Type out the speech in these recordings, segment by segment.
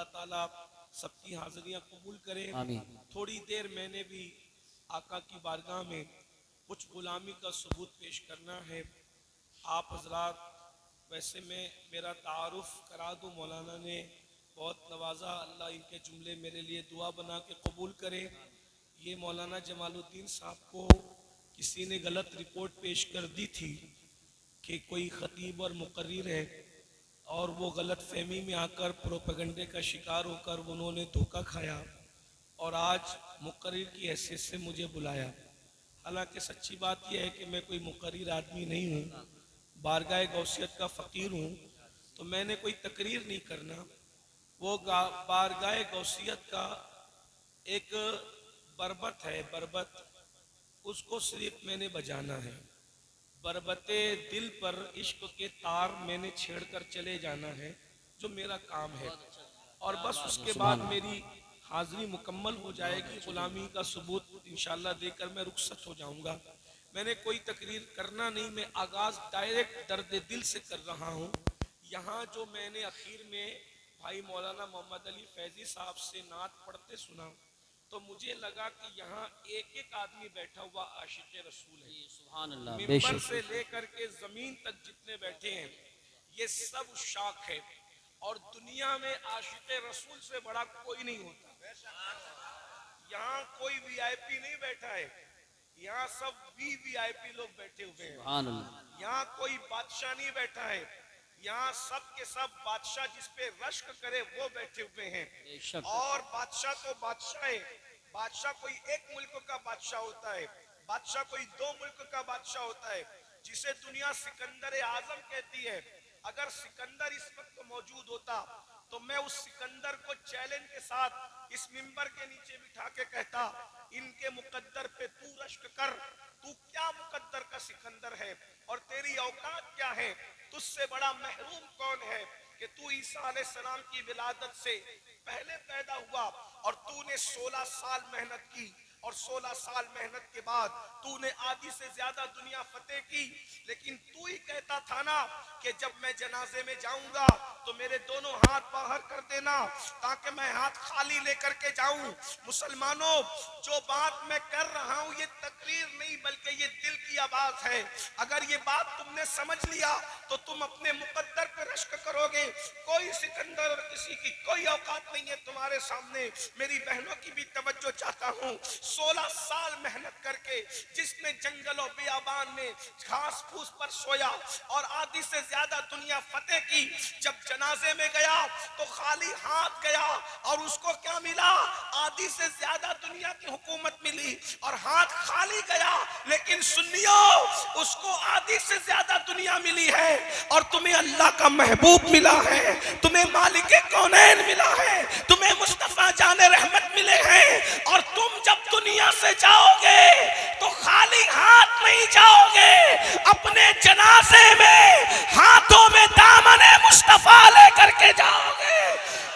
अल्लाह ताला सबकी हाजिरियां कबूल करे। आमीन। थोड़ी देर मैंने भी आका की बारगाह में कुछ गुलामी का सबूत पेश करना है। आप हजरात, वैसे मैं मेरा तारुफ करा दूं, मौलाना ने बहुत नवाजा, अल्लाह इनके जुमले मेरे लिए दुआ बना के कबूल करे। ये मौलाना जमालुद्दीन साहब को किसी ने गलत रिपोर्ट पेश कर दी थी कि कोई खतीब और मुकर्रिर है, और वो गलत फहमी में आकर प्रोपेगेंडे का शिकार होकर उन्होंने धोखा खाया और आज मुकर्रिर की हैसियत से मुझे बुलाया। हालांकि सच्ची बात यह है कि मैं कोई मुकर्रिर आदमी नहीं हूँ, बारगाह गौसियत का फ़कीर हूँ, तो मैंने कोई तकरीर नहीं करना। वो बारगाह गौसियत का एक बरबत है, बरबत, उसको सिर्फ मैंने बजाना है। बरबते दिल पर इश्क के तार मैंने छेड़कर चले जाना है, जो मेरा काम है। और बस उसके बाद मेरी हाजिरी मुकम्मल हो जाएगी। गुलामी का सबूत इंशाल्लाह देकर मैं रुखसत हो जाऊंगा। मैंने कोई तकरीर करना नहीं, मैं आगाज डायरेक्ट दर्द दिल से कर रहा हूँ। यहाँ जो मैंने आखिर में भाई मौलाना मोहम्मद अली फैजी साहब से नात पढ़ते सुना, तो मुझे लगा कि यहाँ एक एक आदमी बैठा हुआ आशिक़ रसूल है। सुभान अल्लाह, मिंबर से लेकर के जमीन तक जितने बैठे हैं ये सब शाख है, और दुनिया में आशिक़ रसूल से बड़ा कोई नहीं होता। यहाँ कोई वीआईपी नहीं बैठा है, यहाँ सब वीवीआईपी लोग बैठे हुए हैं। यहाँ कोई बादशाह नहीं बैठा है, यहाँ सब के सब बादशाह जिस पे रश्क करे वो बैठे हुए हैं। और बादशाह तो बादशाह है, बादशाह कोई एक मुल्क का बादशाह होता है, बादशाह कोई दो मुल्क का बादशाह होता है, जिसे दुनिया सिकंदर आजम कहती है। अगर सिकंदर इस वक्त मौजूद होता तो मैं उस सिकंदर को चैलेंज के साथ इस मिंबर के नीचे बिठा के कहता, इनके मुकद्दर पे तू रश्क कर, तू क्या मुकद्दर का सिकंदर है और तेरी औकात क्या है, तुझसे बड़ा महरूम कौन है कि तू ईसा अलैहिस्सलाम की विलादत से पहले पैदा हुआ और तूने 16 साल मेहनत की, और 16 साल मेहनत के बाद तूने आधी से ज्यादा दुनिया फतेह की। लेकिन तू ही कहता था ना कि जब मैं जनाजे में जाऊंगा तो मेरे दोनों हाथ बाहर कर देना ताकि मैं हाथ खाली लेकर के जाऊं। मुसलमानों, जो बात मैं कर रहा हूं ये तकरीर नहीं बल्कि ये दिल की आवाज है। अगर ये बात तुमने समझ लिया तो तुम अपने मुकद्दर पर रश्क करोगे। कोई सिकंदर और किसी की कोई औकात नहीं है तुम्हारे सामने। मेरी बहनों की भी तवज्जो चाहता हूँ। 16 साल मेहनत करके जिसने जंगलों बियाबान में घास फूस पर सोया और आधी से ज्यादा दुनिया फतेह की, जब जनाजे में गया तो खाली हाथ गया और उसको क्या मिला? आधी से ज्यादा दुनिया की हुकूमत मिली और हाथ खाली गया। लेकिन सुन्नियो, उसको आधी से ज्यादा दुनिया मिली है और तुम्हें अल्लाह का महबूब मिला है, तुम्हें मालिक कौनैन मिला है, तुम्हें मुस्तफा जाने रहमत मिले हैं। और तुम जब दुनिया से जाओगे तो खाली हाथ नहीं जाओगे, अपने जनाजे में हाथों में दामने मुस्तफा लेकर के जाओगे।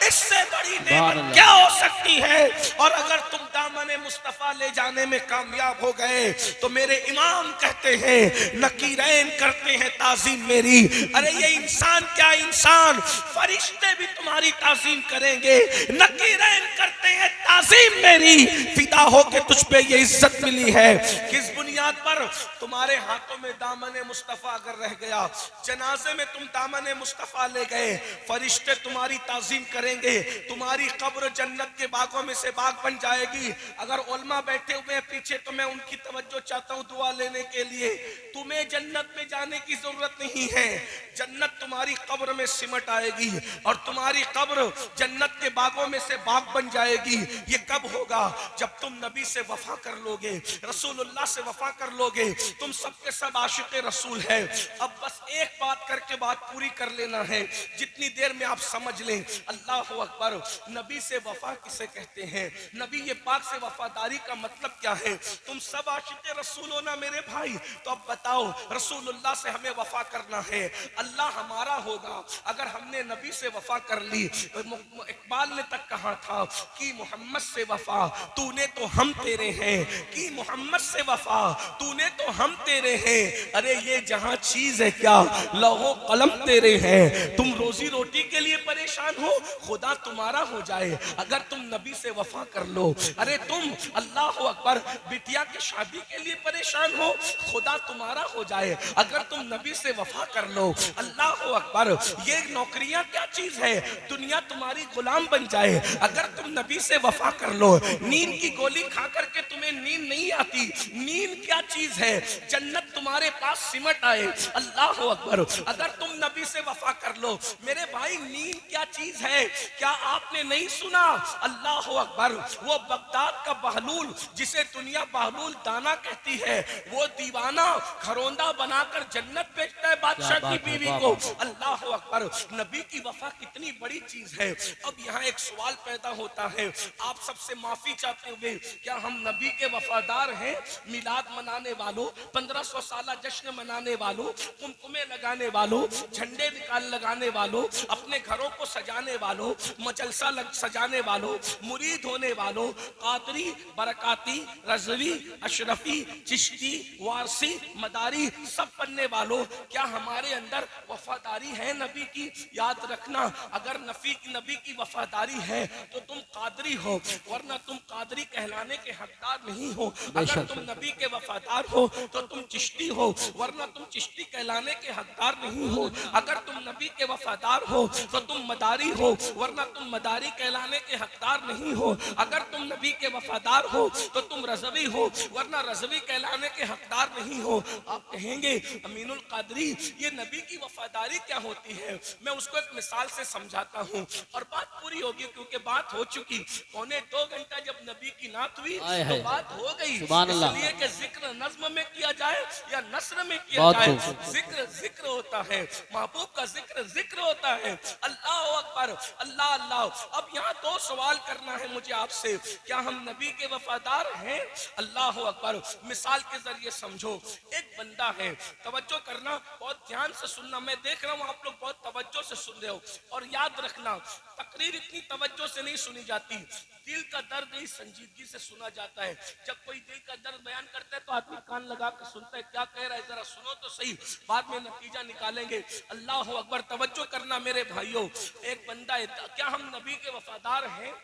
इससे बड़ी नेमत क्या हो सकती है? और अगर तुम दामने मुस्तफा ले जाने में कामयाब हो गए तो मेरे इमाम कहते हैं, नकीरैन करते हैं ताजीम मेरी। अरे ये इंसान क्या इंसान, फरिश्ते भी तुम्हारी ताजीम करेंगे। नकीरैन करते हैं ताजीम मेरी, फिदा हो के तुझ पे ये इज्जत मिली है। किस बुनियाद पर? तुम्हारे हाथों में दामने मुस्तफा अगर रह गया, जनाजे में तुम दामने मुस्तफा ले गए, फरिश्ते तुम्हारी ताजीम करेंगे, तुम्हारी कब्र जन्नत के बागों में से बाग बन जाएगी। अगर उलमा बैठे हुए हैं पीछे तो मैं उनकी तवज्जो चाहता हूँ दुआ लेने के लिए। तुम्हें जन्नत में जाने की जरूरत नहीं है, जन्नत तुम्हारी कब्र में सिमट आएगी और तुम्हारी कब्र जन्नत के बागों में से बाग बन जाएगी। ये कब होगा? जब तुम नबी से वफा कर लोगे, रसूलुल्लाह से वफा कर लोगे। तुम सबके सब आशिक़े रसूल है। अब बस एक बात करके बात पूरी कर लेना है, जितनी देर में आप समझ लें। अल्लाह अकबर। नबी से वफा किसे कहते हैं? नबी ये पाक से वफादारी का मतलब क्या है? तुम सब आशिक़े रसूल हो ना मेरे भाई, तो अब बताओ, रसूलुल्लाह से हमें वफा करना है, अल्लाह हमारा होगा अगर हमने नबी से वफा कर ली। एक इकबाल ने तक कहा था कि मोहम्मद से वफा तूने तो हम तेरे हैं, कि मोहम्मद से वफा तूने तो हम तेरे हैं। अरे ये जहां चीज है क्या लौहो कलम तेरे हैं। तुम रोजी रोटी के लिए परेशान हो, खुदा तुम्हारा हो जाए अगर तुम नबी से वफा कर लो। अरे तुम अल्लाह अकबर बिटिया की शादी के लिए परेशान हो, खुदा तुम्हारा हो जाए अगर तुम नबी से वफा कर लो। अल्लाह अकबर, ये नौकरियां क्या चीज है, दुनिया तुम्हारी गुलाम बन जाए अगर तुम नबी से वफा कर लो। नींद की गोली खा करके तुम्हें नींद नहीं आती, नींद क्या चीज है, जन्नत तुम्हारे पास सिमट आए। अल्लाह अकबर, अगर तुम नबी से वफा कर लो। मेरे भाई नींद क्या चीज है, क्या आपने नहीं सुना? अल्लाह अकबर, वो बगदाद का बहलूल जिसे दुनिया बहलूल दाना कहती है, वो दीवाना घरौंदा बनाकर जन्नत बेचता है बादशाह की बीवी को। अल्लाह अकबर, नबी की वफा कितनी बड़ी चीज है। अब यहाँ एक सवाल पैदा होता है, आप सबसे माफी चाहते हुए, क्या हम नबी के वफादार हैं? मिलाद मनाने वालों, 1500 साल जश्न मनाने वालों, कुमकुमे लगाने वालों, झंडे निकाल लगाने वालों, अपने घरों को सजाने वालों, मजलसा सजाने वालों, मुरीद होने वालों, कादरी, बरकाती, रजवी, अशरफी, चिश्ती, वारसी, मदारी सब पढ़ने वालों, क्या हमारे अंदर वफादारी है नबी की? याद रखना, अगर नबी की वफादारी है तो तुम कादरी हो, वरना तुम कादरी कहलाने के हकदार नहीं हो। अगर तुम नबी के वफादार हो तो तुम चिश्ती हो, वरना तुम चिश्ती कहलाने के हकदार नहीं हो। अगर तुम नबी के वफादार हो तो तुम मदारी हो, वरना तुम मदारी कहलाने के हकदार नहीं हो। अगर तुम नबी के वफादार हो तो तुम रजवी हो, वरना रजवी कहलाने के हकदार नहीं हो। आप कहेंगे अमीनुल कादरी, ये नबी की वफादारी क्या होती है? मैं उसको एक मिसाल से समझाता हूँ और बात पूरी होगी, क्योंकि बात हो चुकी। 2.25 घंटा जब नबी की नात हुई तो बात हो गई। इसलिए कि जिक्र नज्म में किया जाए या नस्र में किया जाए, जिक्र जिक्र होता है, महबूब का जिक्र जिक्र होता है। अल्लाह अकबर, अल्लाह अल्लाह। अब यहाँ 2 सवाल करना है मुझे आपसे, क्या हम नबी के वफादार हैं? अल्लाह अकबर, मिसाल के जरिए समझो। एक बंदा है, तवज्जो करना, बहुत ध्यान से सुनना, मैं देख रहा हूँ आप लोग बहुत तवज्जो से सुन रहे हो। और याद रखना, तकरीर इतनी तवज्जो से नहीं सुनी जाती, दिल का दर्द ही संजीदगी से सुना जाता है। जब कोई दिल का दर्द बयान करता है तो आदमी कान लगा कर सुनता है, क्या कह रहा है जरा सुनो तो सही, बाद में नतीजा निकालेंगे। अल्लाह अकबर, तवज्जो करना मेरे भाइयों। एक बंदा है, क्या हम नबी के वफादार हैं?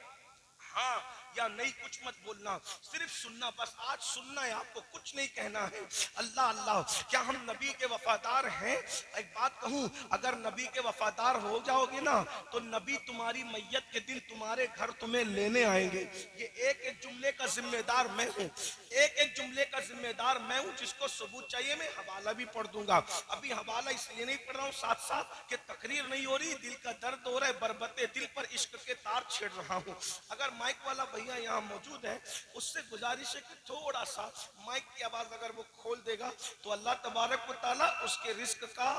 हाँ या नहीं, कुछ मत बोलना, सिर्फ सुनना, बस आज सुनना है आपको, कुछ नहीं कहना है। अल्लाह अल्लाह, क्या हम नबी के वफादार हैं? एक बात कहूं, अगर नबी के वफादार हो जाओगे ना तो नबी तुम्हारी मैयत के दिन तुम्हारे घर तुम्हें लेने आएंगे। ये एक एक जुमले का जिम्मेदार मैं हूँ, एक एक जुमले का जिम्मेदार मैं हूँ। जिसको सबूत चाहिए मैं हवाला भी पढ़ दूंगा। अभी हवाला इसलिए नहीं पढ़ रहा हूँ साथ साथ कि तकरीर नहीं हो रही, दिल का दर्द हो रहा है, बरबते दिल पर इश्क के तार छेड़ रहा हूँ। अगर माइक वाला भैया यहाँ मौजूद है, उससे गुजारिश है कि थोड़ा सा माइक की आवाज अगर वो खोल देगा तो अल्लाह तबारक व तआला उसके रिस्क का,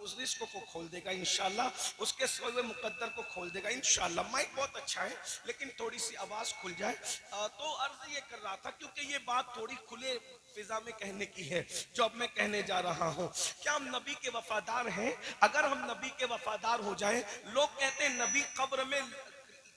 उस रिस्क को खोल देगा इंशाल्लाह, उसके सोए मुकद्दर को खोल देगा इंशाल्लाह। माइक बहुत अच्छा है लेकिन थोड़ी सी आवाज खुल जाए। तो अर्ज ये कर रहा था, क्योंकि ये बात थोड़ी खुले फिजा में कहने की है जो अब मैं कहने जा रहा हूँ। क्या हम नबी के वफादार हैं? अगर हम नबी के वफादार हो जाए, लोग कहते हैं नबी कब्र में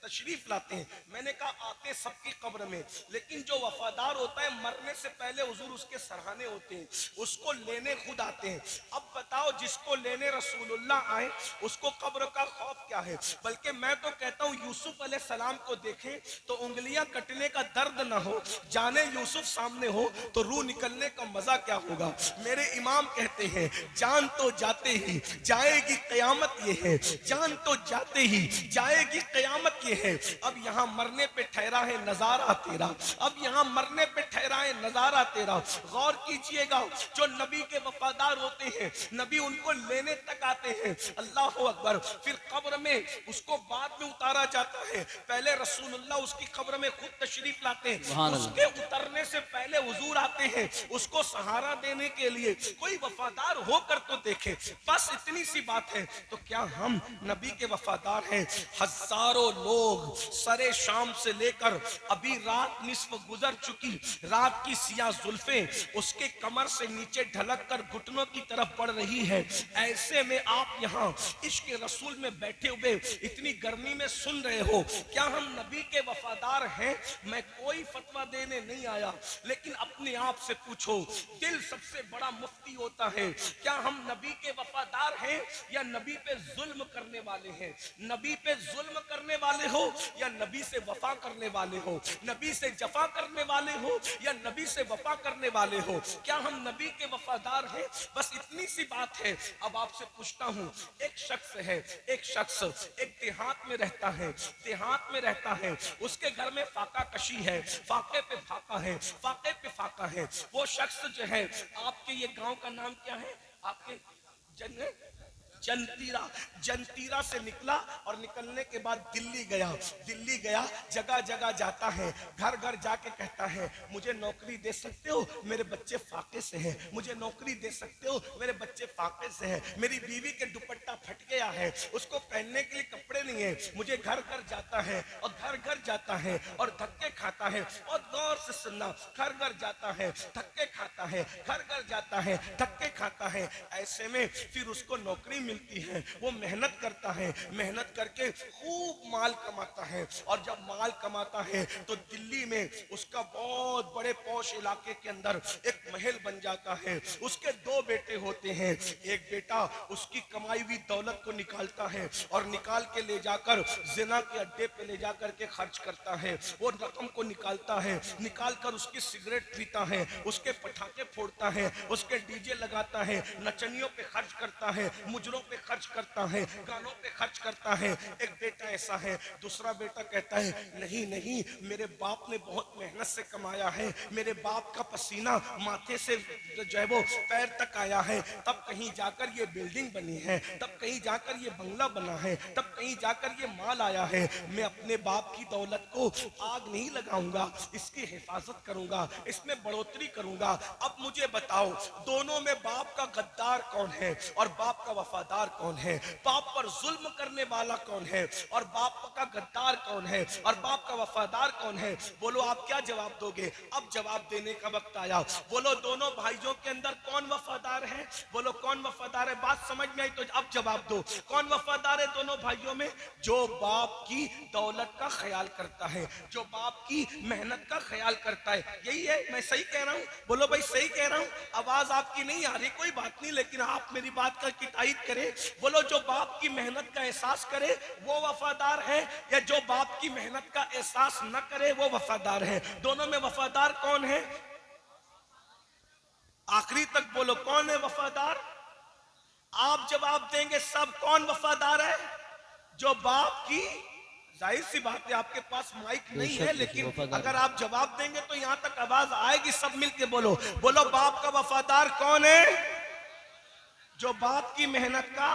तशरीफ लाते हैं, मैंने कहा आते सबकी कब्र में, लेकिन जो वफादार होता है मरने से पहले हुजूर उसके सराहने होते हैं, उसको लेने खुद आते हैं। अब बताओ, जिसको लेने रसूलुल्लाह आए उसको कब्र का खौफ क्या है? बल्कि मैं तो कहता हूँ यूसुफ अलैहिस्सलाम को देखें तो उंगलियां कटने का दर्द ना हो, जाने यूसुफ सामने हो तो रूह निकलने का मजा क्या होगा। मेरे इमाम कहते हैं जान तो जाते ही जाएगी कयामत, ये है जान तो जाते ही जाएगी कयामत, ये है। अब यहाँ मरने पे ठहरा है नजारा तेरा, अब यहाँ मरने पे ठहरा है नजारा तेरा। गौर कीजिएगा, जो नबी के वफादार होते हैं नबी उनको लेने तक आते हैं। अल्लाह अकबर। फिर कब्र में उसको बाद में उतारा जाता है, पहले रसूलुल्लाह उसकी कब्र में खुद तशरीफ लाते हैं, उसके उतरने से पहले हुजूर आते हैं उसको सहारा देने के लिए। कोई वफादार होकर तो देखे, बस इतनी सी बात है। तो क्या हम नबी के वफादार हैं? हजारों लोग लोग सरे शाम से लेकर अभी रात निस्फ गुजर चुकी, रात की सिया जुल्फें उसके कमर से नीचे ढलक कर घुटनों की तरफ बढ़ रही है। ऐसे में आप यहाँ इश्क रसूल में बैठे हुए इतनी गर्मी में सुन रहे हो। क्या हम नबी के वफादार हैं? मैं कोई फतवा देने नहीं आया, लेकिन अपने आप से पूछो, दिल सबसे बड़ा मुफ्ती होता है। क्या हम नबी के वफादार हैं या नबी पे जुल्म करने वाले हैं? नबी पे जुल्म करने वाले हो या नबी से वफा करने वाले हो? नबी से जफा करने वाले हो या नबी से वफा करने वाले हो? क्या हम नबी के वफादार हैं? बस इतनी सी बात है। अब आपसे पूछता हूं, एक शख्स है, एक शख्स एक देहात में रहता है, देहात में रहता है, उसके घर में फाका कशी है, फाके पे फाका है, फाके पे फाका है। वो शख्स जो है, आपके ये गांव का नाम क्या है? आपके जंतीरा, जंतीरा से निकला और निकलने के बाद दिल्ली गया। दिल्ली गया, जगह जगह जाता है, घर घर जाके कहता है, मुझे नौकरी दे सकते हो, मेरे बच्चे फाके से हैं। मुझे नौकरी दे सकते हो, मेरे बच्चे फाके से हैं। मेरी बीवी के दुपट्टा फट गया है, उसको पहनने के लिए कपड़े नहीं है। मुझे घर घर जाता है और घर घर जाता है और धक्के खाता है। और गौर से सुनना, घर घर जाता है, धक्के खाता है, घर घर जाता है, धक्के खाता है। ऐसे में फिर उसको नौकरी मिलती है, वो मेहनत करता है, मेहनत करके खूब माल कमाता है। और जब माल कमाता है तो दिल्ली में उसका बहुत बड़े पौश इलाके के अंदर एक महल बन जाता है। उसके दो बेटे होते हैं। एक बेटा उसकी कमाई हुई दौलत को निकालता है और निकाल के ले जाकर जिना के अड्डे पे ले जाकर के खर्च करता है। वो रकम को निकालता है, निकाल कर उसकी सिगरेट पीता है, उसके पटाखे फोड़ता है, उसके डीजे लगाता है, नचनियों पे खर्च करता है, मुजरों पे खर्च करता है, गानों पे खर्च करता है। एक बेटा ऐसा है। दूसरा बेटा कहता है, नहीं नहीं, मेरे बाप ने बहुत मेहनत से कमाया है, मेरे बाप का पसीना माथे से जो है वो पैर तक आया है, तब कहीं जाकर ये बिल्डिंग बनी है, तब कहीं जाकर ये बंगला बना है, तब कहीं जाकर ये माल आया है। मैं अपने बाप की दौलत को आग नहीं लगाऊंगा, इसकी हिफाजत करूंगा, इसमें बढ़ोतरी करूंगा। अब मुझे बताओ, दोनों में बाप का गद्दार कौन है और बाप का वफादार कौन है? बाप पर जुल्म करने वाला कौन है और बाप का गद्दार कौन है और बाप का वफादार कौन है? बोलो, आप क्या जवाब दोगे? अब जवाब देने का वक्त आया। बोलो, दोनों भाइयों के अंदर कौन वफादार है? बोलो, कौन वफादार है? बात समझ में आई तो अब जवाब दो। कौन वफादार है दोनों भाइयों में? जो बाप की दौलत का ख्याल करता है, जो बाप की मेहनत का ख्याल करता है। यही है, मैं सही कह रहा हूं? बोलो भाई, सही कह रहा हूं? आवाज आपकी नहीं आ रही, कोई बात नहीं, लेकिन आप मेरी बात का तायीद करें। बोलो, जो बाप की मेहनत का एहसास करे वो वफादार है, या जो बाप की मेहनत का एहसास न करे वो वफादार है? दोनों में वफादार कौन है? आखिरी तक बोलो, कौन है वफादार? आप जवाब देंगे सब। कौन वफादार है? जो बाप की, जाहिर सी बात है आपके पास माइक नहीं है, लेकिन अगर आप जवाब देंगे तो यहां तक आवाज आएगी। सब मिलके बोलो, बोलो, बाप का वफादार कौन है? जो बाप की मेहनत का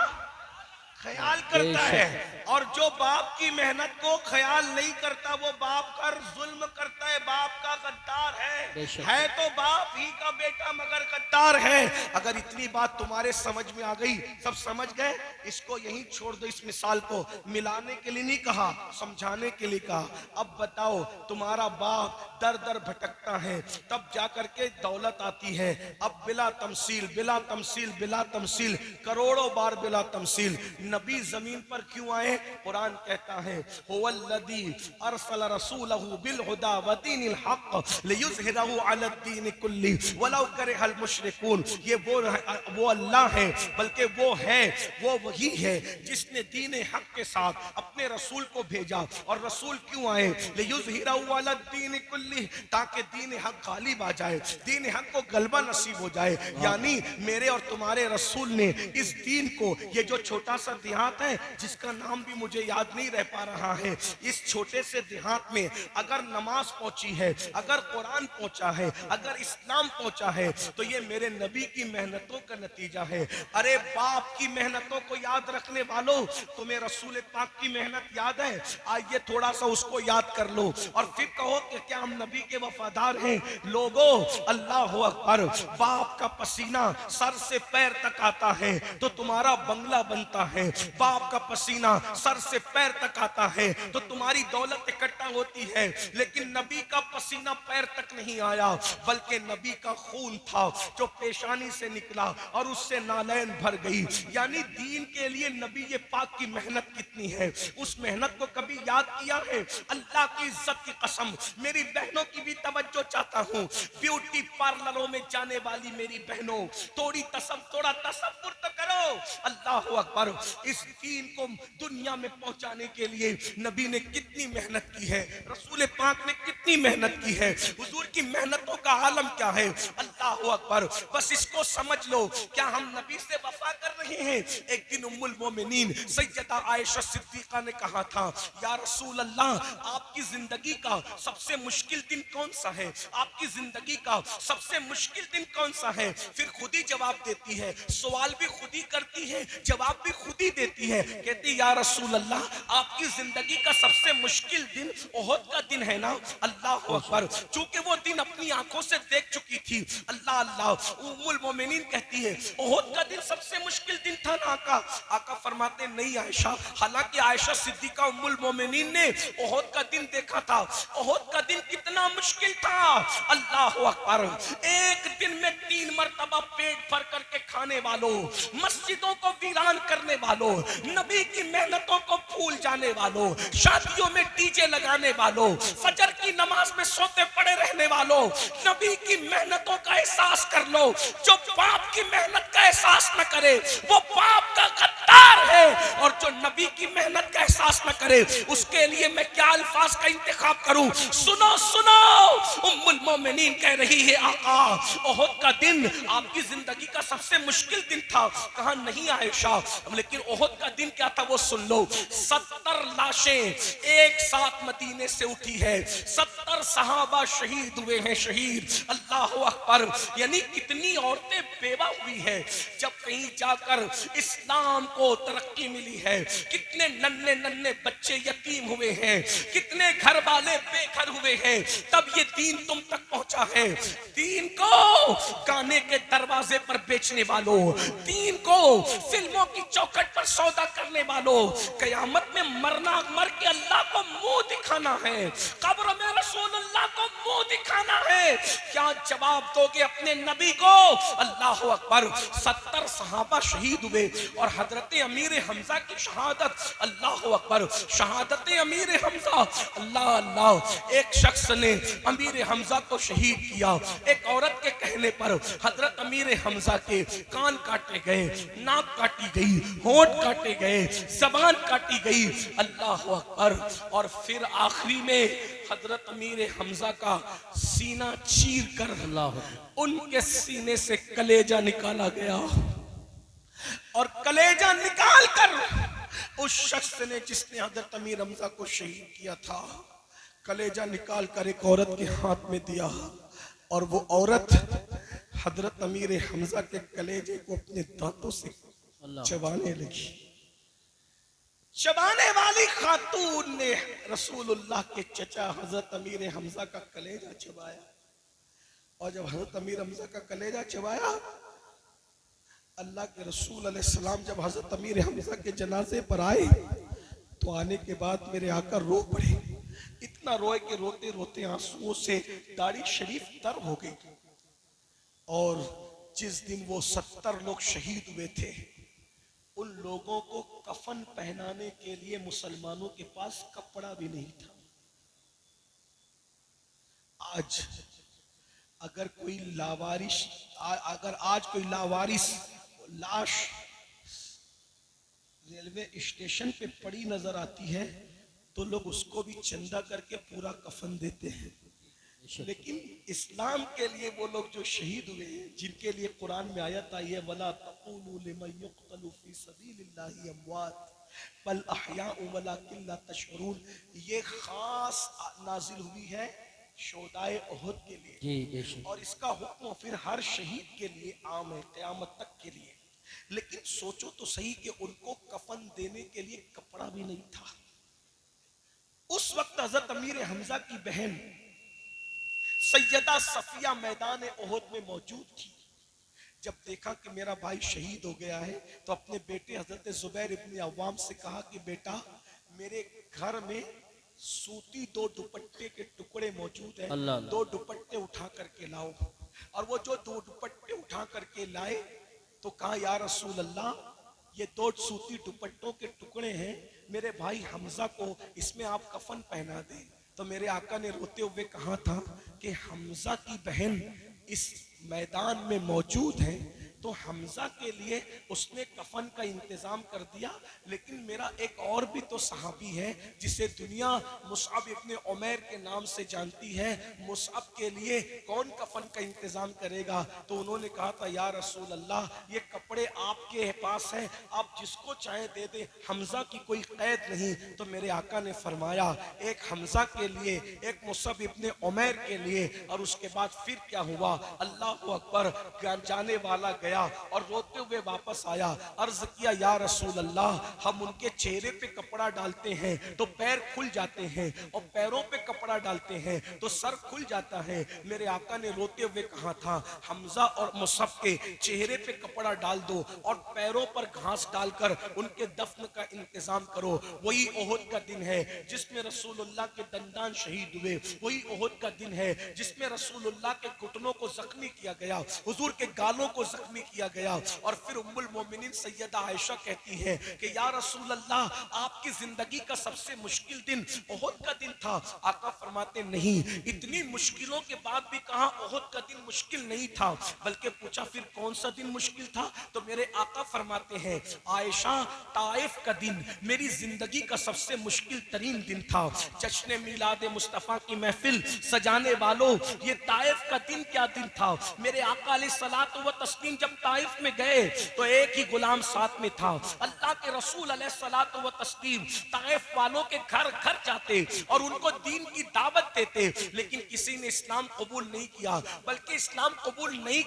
ख्याल करता है, और जो बाप की मेहनत को ख्याल नहीं करता वो बाप पर जुल्म करता है, बाप का गद्दार है तो बाप ही का बेटा मगर गद्दार है। अगर इतनी बात तुम्हारे समझ में आ गई, सब समझ गए, इसको यहीं छोड़ दो। इस मिसाल को मिलाने के लिए नहीं कहा, समझाने के लिए कहा। अब बताओ, तुम्हारा बाप दर दर भटकता है, तब जाकर के दौलत आती है। अब बिला तमसील, बिला तमसील, बिला तमसील, करोड़ों बार बिला तमसील नबी जमीन पर क्यों आए? कुरान कहता है, हुवल्लज़ी अरसल रसूलहु बिल हुदा व दीनिल हक़ लियुज़हिरहु अला दीन कुल्ली वलौ करिहल मुशरिकून। ये वो अल्लाह है, बल्कि वो है, वो वही है जिसने दीन हक के साथ अपने रसूल को भेजा। और रसूल क्यों आए? लियुज़हिरहु अला दीन कुल्ली, ताकि दीन हक गालिब आ जाए, दीन हक को गलबा नसीब हो जाए। यानी मेरे और तुम्हारे रसूल ने इस दीन को, ये जो छोटा सा देहात है जिसका नाम भी मुझे याद नहीं रह पा रहा है, इस छोटे से देहात में अगर नमाज पहुंची है, अगर कुरान पहुंचा है, अगर इस्लाम पहुंचा है, तो ये मेरे नबी की मेहनतों का नतीजा है। अरे बाप की मेहनतों को याद रखने वालों, तुम्हें रसूल पाक की मेहनत याद है? आइए थोड़ा सा उसको याद कर लो और फिर कहो कि क्या हम नबी के वफादार हैं। लोगों, अल्लाह अकबर, बाप का पसीना सर से पैर तक आता है तो तुम्हारा बंगला बनता है, बाप का पसीना सर से पैर तक आता है तो तुम्हारी दौलत इकट्ठा होती है, लेकिन नबी का पसीना पैर तक नहीं आया, बल्कि नबी का खून था जो पेशानी से निकला और उससे नालैन भर गई। यानी दीन के लिए नबी ये पाक की मेहनत कितनी है, उस मेहनत को कभी याद किया है? अल्लाह की इज्जत की कसम, मेरी बहनों की भी तवज्जो चाहता हूँ, ब्यूटी पार्लरों में जाने वाली मेरी बहनों, थोड़ा तसव्वुर तो करो। अल्लाह अकबर, इस दीन को दुनिया में पहुंचाने के लिए नबी ने कितनी मेहनत की है, रसूल पाक ने कितनी मेहनत की है, हुजूर की मेहनतों का आलम क्या है। अल्लाह अकबर, बस इसको समझ लो। क्या हम नबी से वफा कर रहे हैं? एक दिन उम्मुल मोमिनीन सैयदा आयशा सिद्दीका ने कहा था, या रसूल अल्लाह, आपकी जिंदगी का सबसे मुश्किल दिन कौन सा है? आपकी जिंदगी का सबसे मुश्किल दिन कौन सा है? फिर खुद ही जवाब देती है, सवाल भी खुद ही करती है, जवाब भी खुद ही देती है। कहती, या रसूल अल्लाह, आपकी जिंदगी का सबसे मुश्किल दिन ओहद का दिन है ना? अल्लाह अकबर, चूंकि वो दिन अपनी आंखों से देख चुकी थी। अल्लाह अल्लाह, उम्मुल मोमिनीन कहती है, ओहद का दिन सबसे मुश्किल दिन था ना आका? आका फरमाते, नहीं आयशा, हालांकि आयशा सिद्दीका उम्मुल मोमिनीन ने ओहद का दिन देखा था। ओहद का दिन कितना मुश्किल था। अल्लाह अकबर, एक दिन में 3 मरतबा पेट भर करके खाने वालों, मस्जिदों को वीरान करने वालों, नबी की मेहनतों को भूल जाने वालों, शादियों में डीजे लगाने वालों, फजर की नमाज में सोते पड़े रहने वालों, नबी की मेहनतों का एहसास कर लो। जो बाप की मेहनत का एहसास न करे वो बाप का गद्दार है, और जो नबी की मेहनत का एहसास न करे उसके लिए मैं क्या अल्फाज का इंतखाब करूं? सुनो सुनो, उम्मुल मोमिनीन कह रही है, आका, ओहद का दिन आपकी जिंदगी का सबसे मुश्किल दिन था। कहा, नहीं आयशा, लेकिन ओहद का दिन क्या था वो सुन लो। 70 लाशें एक साथ मदीने से उठी है, 70 सहाबा शहीद हुए हैं, शहीद। अल्लाह अकबर, यानी कितनी औरतें बेवा हुई है जब कहीं जाकर इस्लाम को तरक्की मिली है, कितने नन्हे नन्हे बच्चे यतीम हुए हैं, कितने घर वाले बेघर हुए हैं, तब ये दीन तुम तक पहुंचा है। दीन को गाने के दरवाजे पर बेचने वालों, दीन को फिल्मों की चौखट पर सौदा करने वालों, कयामत में मर के अल्लाह को मुंह दिखाना है, कब्र में रसूलुल्लाह को मुंह दिखाना है। क्या जवाब दोगे अपने नबी को? अल्लाह अकबर, 70 सहाबा शहीद हुए और हजरत अमीर हमजा की शहादत। अल्लाह अकबर, शहादत अमीर हमजा। अल्लाह अल्लाह, एक शख्स ने अमीर हमजा को शहीद किया। एक औरत के कहने पर हजरत अमीर हमजा के कान काटे गए, नाक काटी गई, होंठ काटे गए, जबान काटी गई। अल्लाह अकबर, और फिर आखिरी में हजरत अमीर हमजा का सीना चीर कर उनके सीने से कलेजा निकाला गया, और कलेजा निकाल कर उस शख्स ने जिसने हजरत अमीर हमजा को शहीद किया था, कलेजा निकाल कर एक औरत के हाथ में दिया, और वो औरत हजरत अमीर हमजा के कलेजे को अपने दांतों से चबाने लगी। चबाने वाली खातून ने रसूलुल्लाह के चचा हजरत अमीर हमजा का कलेजा चबाया, और जब हजरत अमीर हमजा का कलेजा चबाया, अल्लाह के रसूल अलैहिस्सलाम जब हजरत अमीर हमजा के जनाजे पर आए तो आने के बाद मेरे आका रो पड़े। इतना रोए कि रोते रोते आंसुओं से दाढ़ी शरीफ तर हो गई। और जिस दिन वो 70 लोग शहीद हुए थे, उन लोगों को कफन पहनाने के लिए मुसलमानों के पास कपड़ा भी नहीं था। आज अगर कोई लावारिस, अगर आज कोई लावारिस लाश रेलवे स्टेशन पे पड़ी नजर आती है तो लोग उसको भी चंदा करके पूरा कफन देते हैं। लेकिन इस्लाम के लिए वो लोग जो शहीद हुए हैं, जिनके लिए कुरान में आयत आई है, वला तक़ूलू लिमन युक़तलू फी सबीलिल्लाहि अमवात बल अहयाउ वलाकिन ला तशऊरून, ये खास नाजिल हुई है शोदाए उहद के लिए, और इसका हुक्म फिर हर शहीद के लिए आम है क़यामत तक के लिए। लेकिन सोचो तो सही कि उनको कफन देने के लिए कपड़ा भी नहीं था। उस वक्त हजरत अमीर हमजा की बहन सैयदा सफिया मैदान उहद में मौजूद थी। जब देखा कि मेरा भाई शहीद हो गया है तो अपने बेटे हजरत जुबैर इब्न अव्वाम से कहा कि बेटा मेरे घर में सूती 2 दुपट्टे के टुकड़े मौजूद हैं, 2 दुपट्टे उठा करके लाओ। और वो जो 2 दुपट्टे उठा करके लाए तो कहा या रसूल अल्लाह, ये 2 सूती दुपट्टों के टुकड़े हैं, मेरे भाई हमजा को इसमें आप कफन पहना दें। तो मेरे आका ने रोते हुए कहा था कि हमजा की बहन इस मैदान में मौजूद है तो हमजा के लिए उसने कफन का इंतजाम कर दिया। लेकिन मेरा एक और भी तो सहाबी है जिसे दुनिया मुसअब इब्न उमैर के नाम से जानती है, मुसअब के लिए कौन कफन का इंतजाम करेगा? तो उन्होंने कहा था या रसूल अल्लाह, ये कपड़े आपके पास हैं, आप जिसको चाहे दे दे, हमजा की कोई कैद नहीं। तो मेरे आका ने फरमाया एक हमजा के लिए, एक मुसअब इब्न उमैर के लिए। और उसके बाद फिर क्या हुआ, अल्लाह अकबर, जाने वाला गया और रोते हुए वापस आया। अर्ज किया या रसूल अल्लाह, हम उनके चेहरे पे कपड़ा डालते हैं तो पैर खुल जाते हैं और पैरों पे कपड़ा डालते हैं तो सर खुल जाता है। मेरे आका ने रोते हुए कहा था हमजा और मुसअब के चेहरे पे कपड़ा डाल दो और पैरों पर घास डालकर उनके दफन का इंतजाम करो। वही ओहद का दिन है जिसमें रसूलुल्लाह के दंदान शहीद हुए, वही ओहद का दिन है जिसमें रसूलुल्लाह के घुटनों को जख्मी किया गया, हुजूर के गालों को जख्मी किया गया। और फिर उम्मुल मोमिनीन सैयदा आयशा कहती है कि या रसूल अल्लाह, आपकी जिंदगी का सबसे मुश्किल दिन ओहद का दिन था। आका फरमाते नहीं, इतनी मुश्किलों के बाद भी कहा ओहद का दिन मुश्किल नहीं था, बल्कि पूछा फिर कौन सा दिन मुश्किल था? तो मेरे आका फरमाते हैं आयशा, ताइफ का दिन मेरी जिंदगी का सबसे मुश्किल तरीन दिन था। जश्न मिलाद मुस्तफा की महफिल सजाने वालों, ये ताइफ का दिन क्या दिन था? मेरे आका अलैहिस्सलातु व तस्लीम जब ताइफ में गए तो एक ही गुलाम साथ में था। अल्लाह के रसूल अलैहिस्सलातु व तस्लीम ताइफ वालों के घर घर जाते और उनको दीन की दावत देते, लेकिन किसी ने इस्लाम कबूल नहीं किया। बल्कि इस्लाम कबूल नहीं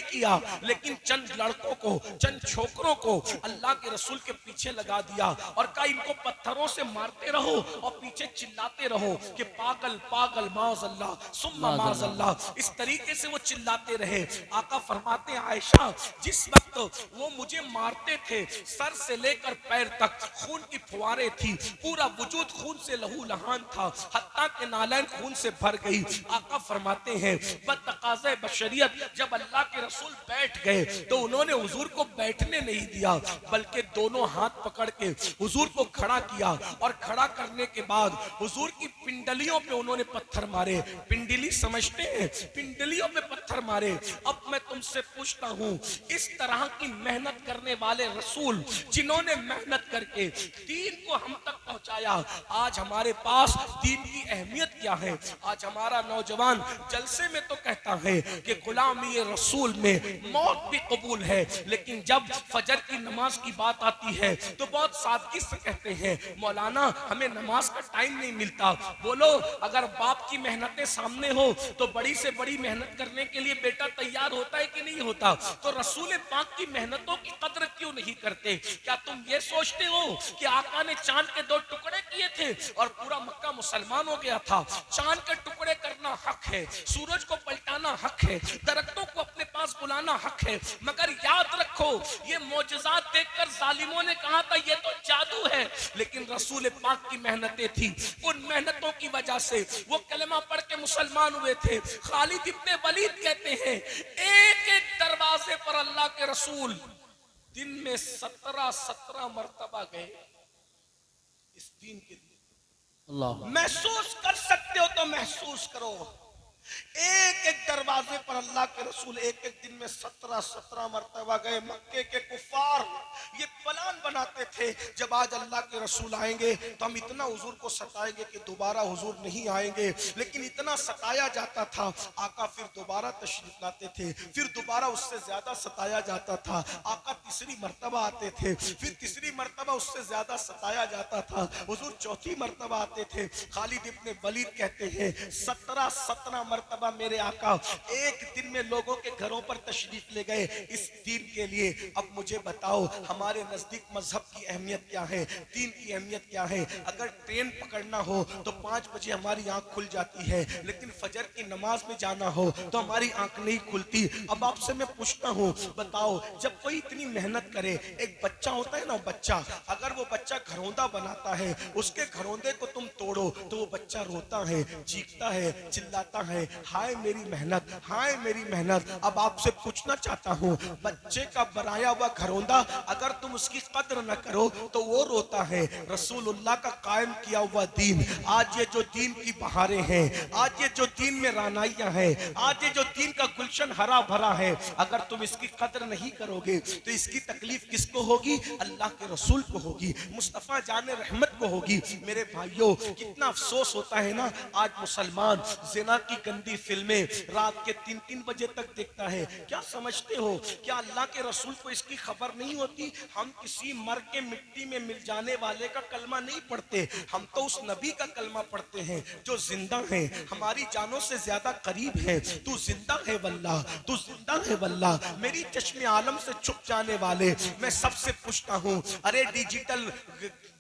किया लेकिन चंद लड़कों को, चंद छोकरों को अल्लाह के रसूल के पीछे लगा दिया और कहा इनको पत्थरों से मारते रहो और पीछे चिल्लाते रहो कि पागल पागल माज़अल्लाह सुम्मा माज़अल्लाह। इस तरीके से वो चिल्लाते रहे। आका फरमाते हैं आयशा, जिस वक्त वो मुझे मारते थे सर से लेकर पैर तक खून की फुहारें थी, पूरा वजूद खून से लहू लहान था, हत्ता के नालैन खून से भर गई। आका फरमाते हैं बतकाज़े बशरियत जब अल्लाह के रसूल बैठ गए तो उन्होंने हुजूर को बैठने नहीं दिया, बल्कि दोनों हाथ पकड़ के हुजूर को खड़ा किया और खड़ा करने के बाद हुजूर की पिंडलियों पे उन्होंने पत्थर मारे। पिंडली समझते हैं, पिंडलियों पे पत्थर मारे। अब मैं तुमसे पूछता हूँ, इस तरह की मेहनत करने वाले रसूल जिन्होंने मेहनत करके दीन को हम तक पहुंचाया, आज हमारे पास दीन की अहमियत क्या है? आज हमारा नौजवान जलसे में तो कहता है कि गुलामी रसूल में मौत भी कबूल है, लेकिन जब फजर की नमाज की बात आती है तो बहुत सादगी से कहते हैं मौलाना हमें नमाज का टाइम नहीं मिलता। बोलो, अगर बाप की मेहनतें सामने हो तो बड़ी से बड़ी मेहनत करने के लिए बेटा तैयार होता है कि नहीं होता? तो रसूल पाक की मेहनतों की कदर क्यों नहीं करते? क्या तुम ये सोचते हो कि आका ने चांद के 2 टुकड़े किए थे और पूरा मक्का मुसलमान हो गया था? चांद के टुकड़े करना हक है, सूरज को पलटाना हक है, दरख्तों को अपने पास बुलाना हक है, मगर याद रखो ये मोजज़ात देखकर जालिमों ने कहा था ये तो जादू है, लेकिन रसूल पाक की मेहनतें थी। उन मेहनतों की वजह से वो कलमा पढ़ के मुसलमान हुए थे। खालिद इब्ने वलीद कहते हैं एक एक दरवाजे पर अल्लाह के रसूल दिन में 17 मरतबा गए। इस दिन के अल्लाह महसूस कर सकते हो तो महसूस करो। एक एक दरवाजे पर अल्लाह के रसूल एक एक दिन में 17 मरतबा गए। मक्के के कुफार ये प्लान बनाते थे जब आज अल्लाह के रसूल आएंगे तो हम इतना हुजूर को सताएंगे कि दोबारा हुजूर नहीं आएंगे, लेकिन इतना सताया जाता था आका फिर दोबारा तशरीफ लाते थे, फिर दोबारा उससे ज्यादा सताया जाता था। आका तीसरी मरतबा आते थे, फिर तीसरी मरतबा उससे ज्यादा सताया जाता था, हुजूर चौथी मरतबा आते थे। खालिद इब्ने वलीद कहते हैं 17 मर्तबा मेरे आका एक दिन में लोगों के घरों पर तशरीफ ले गए इस दीन के लिए। अब मुझे बताओ हमारे नजदीक मजहब की अहमियत क्या है, दीन की अहमियत क्या है। अगर ट्रेन पकड़ना हो तो 5 बजे हमारी आंख खुल जाती है, लेकिन फजर की नमाज में जाना हो तो हमारी आंख नहीं खुलती। अब आपसे मैं पूछता हूँ, बताओ जब कोई इतनी मेहनत करे, एक बच्चा होता है ना, बच्चा अगर वो बच्चा घरौंदा बनाता है, उसके घरौंदे को तुम तोड़ो तो वो बच्चा रोता है, चीखता है, चिल्लाता है, हाय मेरी मेहनत, हाय मेरी मेहनत। अब आपसे पूछना चाहता हूँ, बच्चे का बनाया हुआ घरौंदा अगर तुम उसकी कद्र न करो तो वो रोता है। रसूलुल्लाह का कायम किया हुआ दीन, आज ये जो दीन की बहारें हैं, आज ये जो दीन में रानाइयां हैं, आज ये जो दीन का गुलशन हरा भरा है, अगर तुम इसकी कद्र नहीं करोगे तो इसकी तकलीफ किसको होगी? अल्लाह के रसूल को होगी, मुस्तफा जाने रहमत को होगी। मेरे भाइयों, कितना अफसोस होता है ना, आज मुसलमान जिना की गंदी फिल्में रात के 3-3 बजे तक देखता है। क्या समझते हो, क्या अल्लाह के रसूल को इसकी खबर नहीं होती? हम किसी मर के मिट्टी में मिल जाने वाले का कलमा नहीं पढ़ते, हम तो उस नबी का कलमा पढ़ते हैं जो जिंदा है, हमारी जानों से ज्यादा करीब है। तू जिंदा है वल्लाह, तू जिंदा है वल्लाह। मेरी चश्मे आलम से छुप जाने वाले, मैं सबसे पूछता हूँ, अरे डिजिटल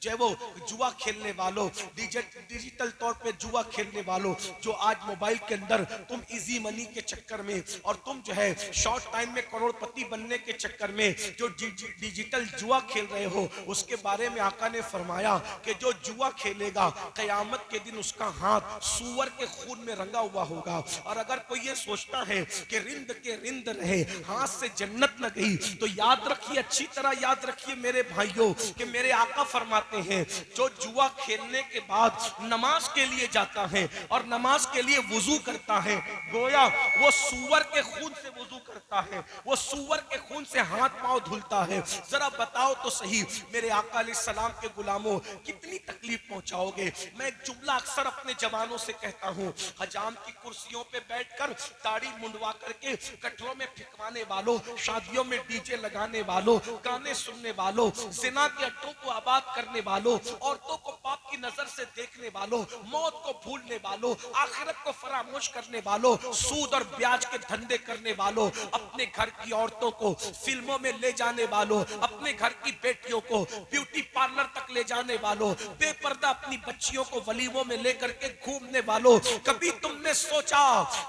जो वो जुआ खेलने वालों, डिजिटल तौर पे जुआ खेलने वालों, जो आज मोबाइल के अंदर तुम इजी मनी के चक्कर में और तुम जो है शॉर्ट टाइम में करोड़पति बनने के चक्कर में जो डिजिटल जुआ खेल रहे हो, उसके बारे में आका ने फरमाया कि जो जुआ खेलेगा कयामत के दिन उसका हाथ सूअर के खून में रंगा हुआ होगा। और अगर कोई ये सोचता है कि रिंद के रिंद रहे, हाथ से जन्नत न गई, तो याद रखिए, अच्छी तरह याद रखिए मेरे भाइयों, कि मेरे आका फरमाते हैं जो जुआ खेलने के बाद नमाज के लिए जाता है और नमाज के लिए वुजू करता है, गोया वो सूअर के खून से वुजू करता है, वो सूअर के खून से हाथ पांव धुलता है। जरा बताओ तो सही मेरे आका अलैहिस्सलाम के गुलामों, कितनी तकलीफ पहुंचाओगे। मैं एक जुमला अक्सर अपने जवानों से कहता हूं, हजाम की कुर्सियों पे बैठकर दाढ़ी मुंडवा करके कटरों में फिकवाने वालों, शादियों में डीजे लगाने वालों, गाने सुनने वालों, जिना के अड्डों को आबाद करने वालों, औरतों को पाप की नजर से देखने वालों, मौत को भूलने वालों, आखिरत को फरामोश करने वालों, सूद और ब्याज के धंधे करने वालों, अपने घर की औरतों को फिल्मों में ले जाने वालों, अपने घर की बेटियों को ब्यूटी पार्लर तक ले जाने वालों, बेपर्दा अपनी बच्चियों को वलीमों में लेकर के घूमने वालों, कभी तुमने सोचा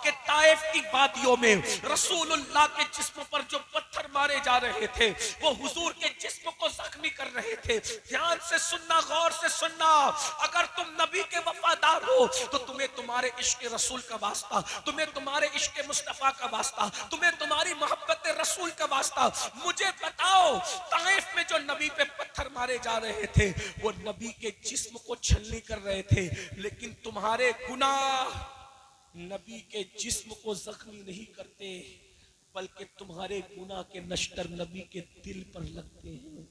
कि ताइफ की वादियों में रसूलुल्लाह के जिस्म पर जो पत्थर मारे जा रहे थे वो हुजूर के जिस्म को जख्मी कर रहे थे? ध्यान से सुनना, गौर से सुनना, अगर तुम नबी के वफादार हो तो तुम्हें तुम्हारे इश्क रसूल का वास्ता, तुम्हें तुम्हारे इश्क मुस्तफा का वास्ता, तुम्हें तुम्हारी मोहब्बत रसूल का वास्ता। मुझे बताओ, ताइफ में जो नबी पे पत्थर मारे जा रहे थे वो नबी के जिस्म को छलनी कर रहे थे, लेकिन तुम्हारे गुनाह नबी के जिस्म को जख्मी नहीं करते, बल्कि तुम्हारे गुनाह के नश्तर नबी के दिल पर लगते हैं,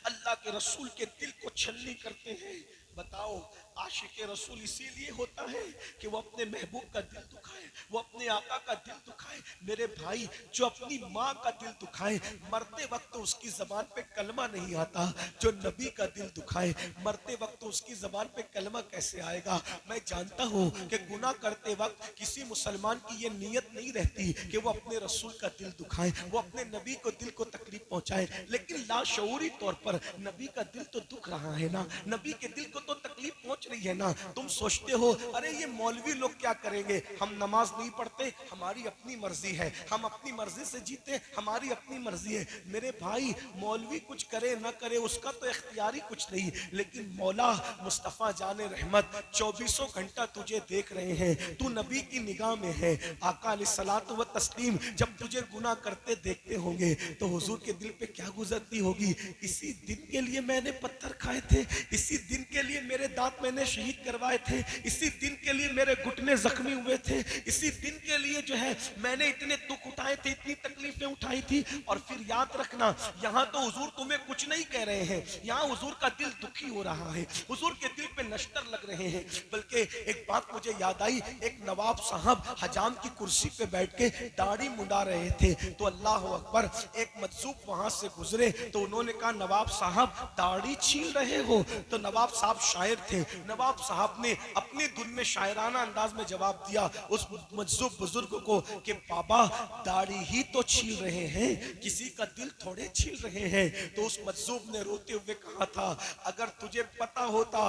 अल्लाह के रसूल के दिल को छलनी करते हैं। बताओ, आशिक रसूल इसीलिए होता है कि वो अपने महबूब का दिल दुखाए, वो अपने आका का दिल दुखाए। मेरे भाई, जो अपनी माँ का दिल दुखाए, मरते वक्त तो उसकी जबान पे कलमा नहीं आता, जो नबी का दिल दुखाए मरते वक्त तो उसकी जबान पे कलमा कैसे आएगा? मैं जानता हूँ कि गुनाह करते वक्त किसी मुसलमान की ये नीयत नहीं रहती कि वो अपने रसूल का दिल दुखाए, वो अपने नबी को दिल को तकलीफ पहुंचाए, लेकिन लाशऊरी तौर पर नबी का दिल तो दुख रहा है ना, नबी के दिल को तो तकलीफ पहुंच रही है ना। तुम सोचते हो अरे ये मौलवी लोग क्या करेंगे, हम नमाज नहीं पढ़ते, हमारी अपनी मर्जी है, हम अपनी मर्जी से जीते, हमारी अपनी मर्जी है। मेरे भाई, मौलवी कुछ करे ना करे उसका तो इख्तियारी कुछ नहीं, लेकिन मौला मुस्तफा जाने रहमत 24 घंटा तुझे देख रहे हैं, तू नबी की निगाह में है। आका अलैहिस्सलातु व तस्लीम जब तुझे गुनाह करते देखते होंगे तो हुजूर के दिल पे क्या गुजरती होगी? इसी दिन के लिए मैंने पत्थर खाए थे, इसी दिन के लिए मेरे दांत मैंने शहीद करवाए थे, इसी दिन के लिए मेरे घुटने जख्मी हुए थे, इसी दिन के लिए जो है मैंने इतने दुख उठाए थे, इतनी तकलीफें उठाई थी। और फिर याद रखना, यहाँ तो हुजूर तुम्हें कुछ नहीं कह रहे हैं, यहाँ हुजूर का दिल दुखी हो रहा है, हुजूर के दिल पे नश्तर लग रहे हैं। बल्कि एक बात मुझे याद आई, एक नवाब साहब हजाम की कुर्सी पे बैठ के दाढ़ी मुंडा रहे थे, तो अल्लाह अकबर, एक मजसूब वहां से गुजरे तो उन्होंने कहा, नवाब साहब दाढ़ी छील रहे हो? तो नवाब साहब शायर थे, नवाब साहब ने अपनी धुन में शायराना अंदाज में जवाब दिया उस मजजूब बुजुर्ग को कि बाबा दाढ़ी ही तो छील रहे हैं, किसी का दिल थोड़े छील रहे हैं। तो उस मजजूब ने रोते हुए कहा था, अगर तुझे पता होता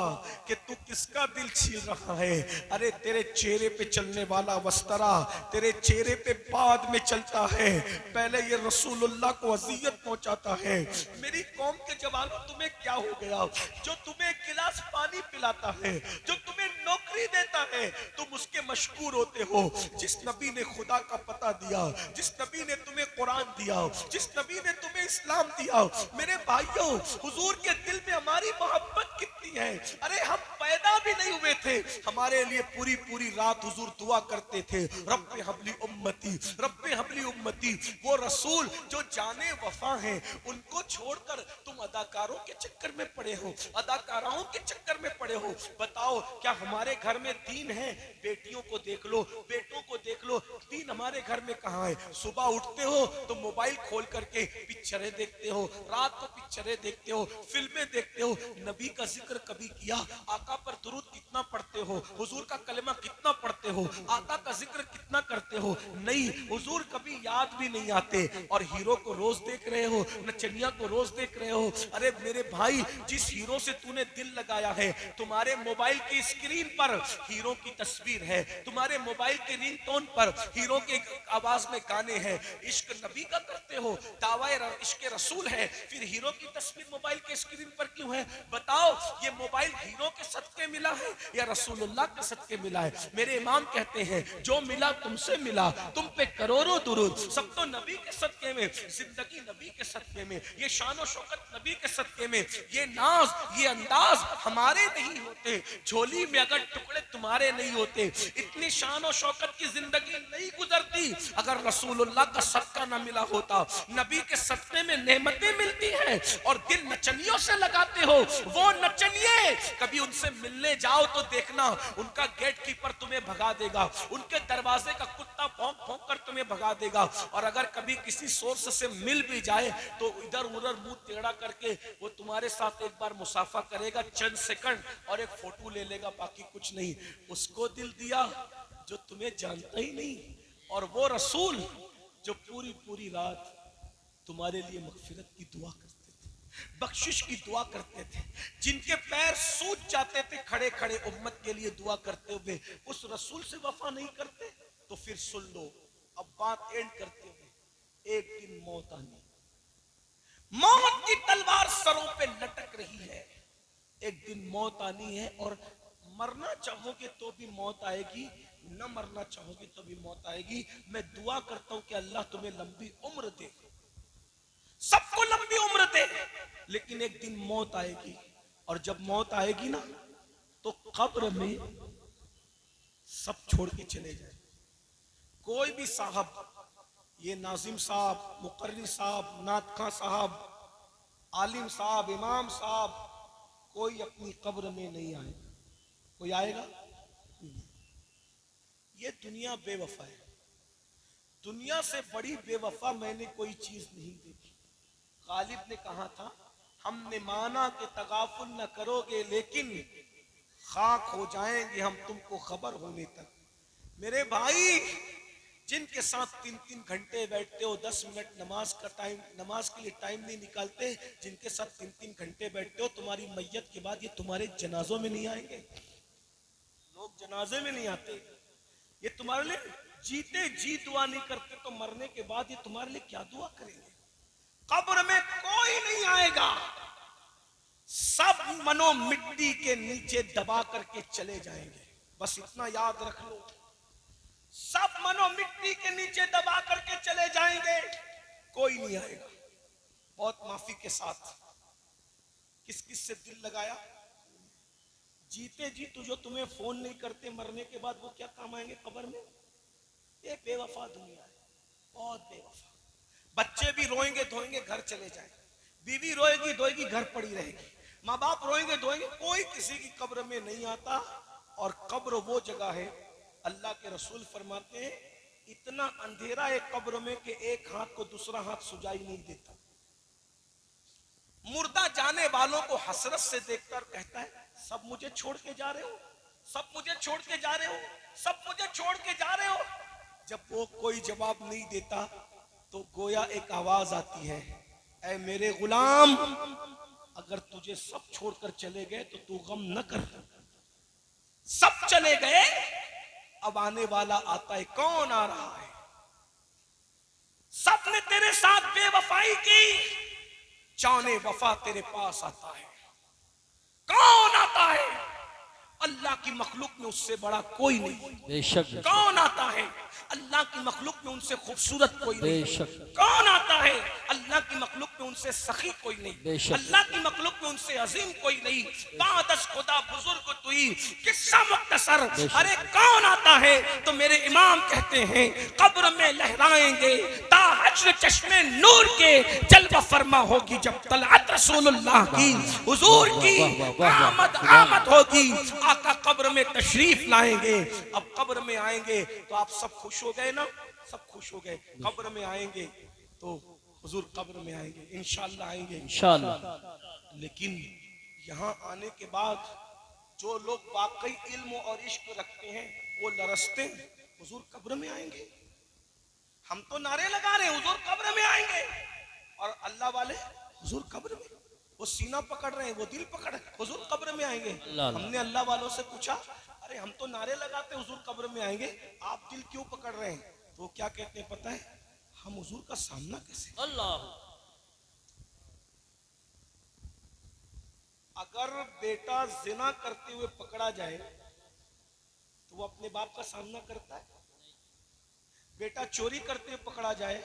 कि तू किसका दिल छील रहा है, अरे तेरे चेहरे पे चलने वाला वस्तरा तेरे चेहरे पे बाद में चलता है, पहले ये रसूलुल्लाह को अजियत पहुंचाता है। मेरी कौम के जवानों, तुम्हें क्या हो गया? जो तुम्हें गिलास पानी पिलाता है, जो तुम्हें नौकरी देता है, तुम उसके मशकूर होते हो। जिस नबी ने खुदा का पता दिया, जिस नबी ने तुम्हें कुरान दिया, जिस नबी ने तुम्हें इस्लाम दिया, मेरे भाइयों, हुजूर के दिल में हमारी मोहब्बत कितनी है। अरे हम पैदा भी नहीं हुए थे, हमारे लिए पूरी पूरी रात हुजूर दुआ करते थे, रब्बे हबली उम्मती, रब्बे हबली उम्मती। वो रसूल जो जाने वफा हैं, उनको छोड़कर तुम अदाकारों के चक्कर में पड़े हो, अदाकाराओं के चक्कर में पड़े हो। बताओ, क्या हमारे घर में दीन है? बेटियों को देख लो, बेटों को देख लो, दीन हमारे घर में कहाँ है? सुबह उठते हो तो मोबाइल खोल करके पिक्चरें देखते हो, रात को पिक्चरें देखते हो, फिल्में देखते हो। नबी का जिक्र कभी किया? आका पर दुरूद कितना पढ़ते हो? हुजूर का कलमा कितना पढ़ते हो? आका का जिक्र कितना करते हो? नहीं, हुजूर कभी याद भी नहीं आते। और हीरो को रोज देख रहे हो, नचनिया को रोज देख रहे हो। अरे मेरे भाई, जिस हीरो से तूने दिल लगाया है, तुम्हारे मोबाइल की स्क्रीन पर हीरो की तस्वीर है, तुम्हारे मोबाइल के रिंगटोन पर हीरो के आवाज में गाने हैं। इश्क नबी का करते हो, दावा इश्क रसूल है, फिर हीरो की तस्वीर मोबाइल के स्क्रीन पर क्यों है? बताओ, ये मोबाइल हीरो के सदके मिला है या रसूलुल्लाह के सदके मिला है? मेरे इमाम कहते हैं, जो मिला तुमसे मिला, तुम पे करोड़ों दुरूद, सब तो नबी के सदके में, जिंदगी नबी के सदके में, ये शान और शौकत नबी के सदके में, ये नाज, ये अंदाज हमारे नहीं होते, झोली में अगर टुकड़े तुम्हारे नहीं होते, इतनी शान और शौकत की जिंदगी नहीं गुजरती अगर रसूलुल्लाह का सदका ना मिला होता। नबी के सदके में नेमतें मिलती हैं और दिल नचनियों से लगाते हो। वो नचनिए, कभी उनसे मिलने जाओ तो देखना, उनका गेट कीपर तुम्हें भगा देगा, उनके दरवाजे का कुत्ता भौंक भौंक कर तुम्हें भगा देगा। और अगर कभी किसी सोर्स से मिल भी जाए तो इधर उधर मुंह टेढ़ा करके वो तुम्हारे साथ एक बार मुसाफा करेगा, चंद सेकंड, और एक फोटो ले लेगा, बाकी कुछ नहीं। उसको दिल दिया जो तुम्हें जानता ही नहीं। और वो रसूल जो पूरी पूरी रात तुम्हारे लिए मगफिरत की दुआ करते थे, बख्शिश की दुआ करते थे, जिनके पैर सूज जाते थे खड़े खड़े उम्मत के लिए दुआ करते हुए, उस रसूल से वफा नहीं करते तो फिर सुन लो, अब बात एंड करते हुए, एक दिन मौत आनी, मौत की तलवार सरों पे लटक रही है, एक दिन मौत आनी है। और मरना चाहोगे तो भी मौत आएगी, न मरना चाहोगे तो भी मौत आएगी। मैं दुआ करता हूं कि अल्लाह तुम्हें लंबी उम्र दे, सबको लंबी उम्र दे, लेकिन एक दिन मौत आएगी। और जब मौत आएगी ना, तो कब्र में सब छोड़ के चले जाए। कोई भी साहब, ये नाजिम साहब, मुकर्री साहब, नातखा साहब, आलिम साहब, इमाम साहब, कोई अपनी कब्र में नहीं आएगा। कोई आएगा? ये दुनिया बेवफा है। दुनिया से बड़ी बेवफा मैंने कोई चीज नहीं देखी। गालिब ने कहा था, हमने माना कि तगाफुल न करोगे, लेकिन खाक हो जाएंगे हम तुमको खबर होने तक। मेरे भाई, जिनके साथ 3-3 घंटे बैठते हो, 10 मिनट नमाज का टाइम, नमाज के लिए टाइम नहीं निकालते, जिनके साथ 3-3 घंटे बैठते हो, तुम्हारी मैयत के बाद ये तुम्हारे जनाजों में नहीं आएंगे। लोग जनाजे में नहीं आते, ये तुम्हारे लिए जीते जी दुआ नहीं करते, तो मरने के बाद ये तुम्हारे लिए क्या दुआ करेंगे? कब्र में कोई नहीं आएगा, सब मनो मिट्टी के नीचे दबा करके चले जाएंगे। बस इतना याद रख लो, सब मनो मिट्टी के नीचे दबा करके चले जाएंगे, कोई नहीं आएगा। बहुत माफी के साथ, किस किस से दिल लगाया? जीते जी तो जो तुम्हें फोन नहीं करते, मरने के बाद वो क्या काम आएंगे कब्र में? ये बेवफा दुनिया है, बहुत बेवफा। बच्चे भी रोएंगे धोएंगे, घर चले जाएंगे, बीवी रोएगी धोएगी, घर पड़ी रहेगी, माँ बाप रोएंगे धोएंगे, कोई किसी की कब्र में नहीं आता। और कब्र वो जगह है, अल्लाह के रसूल फरमाते हैं, इतना अंधेरा है कब्र में कि एक हाथ को दूसरा हाथ सुझाई नहीं देता। मुर्दा जाने वालों को हसरत से देखकर कहता है सब मुझे छोड़ के जा रहे हो, सब मुझे छोड़ के जा रहे हो, सब मुझे छोड़ के जा रहे हो। जब वो कोई जवाब नहीं देता तो गोया एक आवाज आती है, ऐ मेरे गुलाम, अगर तुझे सब छोड़कर चले गए तो तू गम न कर, सब चले गए, अब आने वाला आता है, कौन आ रहा है? सबने तेरे साथ बेवफाई की, जाने वफा तेरे पास आता है। कौन आता है? अल्लाह की मखलूक में उससे बड़ा कोई नहीं। बेशक। कौन आता है? अल्लाह की मखलूक में उनसे खूबसूरत कोई नहीं। बेशक। कौन आता है? अल्लाह की मखलूक में उनसे सखी कोई नहीं। बेशक। अल्लाह की मखलूक में उनसे अजीम कोई नहीं। बादस खुदा बुजुर्ग तुई, किस्सा मुख्तसर। अरे कौन आता है? तो मेरे इमाम कहते हैं कब्र में लहराएंगे ता हश्र चश्मे नूर के, जलवा फरमा होगी जब तलअत रसूलुल्लाह की, हुजूर की आमद होगी, आका कब्र में तशरीफ लाएंगे। अब कब्र में आएंगे तो आप सब खुश हो गए ना, सब खुश हो गए। कब्र में आएंगे तो हुजूर कब्र में आएंगे, इंशाअल्लाह आएंगे, इंशाअल्लाह। लेकिन यहाँ आने के बाद जो लोग वाकई इल्म और इश्क रखते हैं वो लरसते हैं, हुजूर कब्र में आएंगे। हम तो नारे लगा रहे हैं हुजूर कब्र में आएंगे, और अल्लाह वाले हुजूर कब्र में, वो सीना पकड़ रहे हैं, वो दिल पकड़ रहे हैं, हुजूर कब्र में आएंगे। हमने अल्लाह वालों से पूछा, अरे हम तो नारे लगाते हुजूर कब्र में आएंगे, आप दिल क्यों पकड़ रहे हैं? तो वो क्या कहते हैं पता है? हम हुजूर का सामना कैसे? अल्लाह। अगर बेटा जिना करते हुए पकड़ा जाए तो वो अपने बाप का सामना करता है? बेटा चोरी करते हुए पकड़ा जाए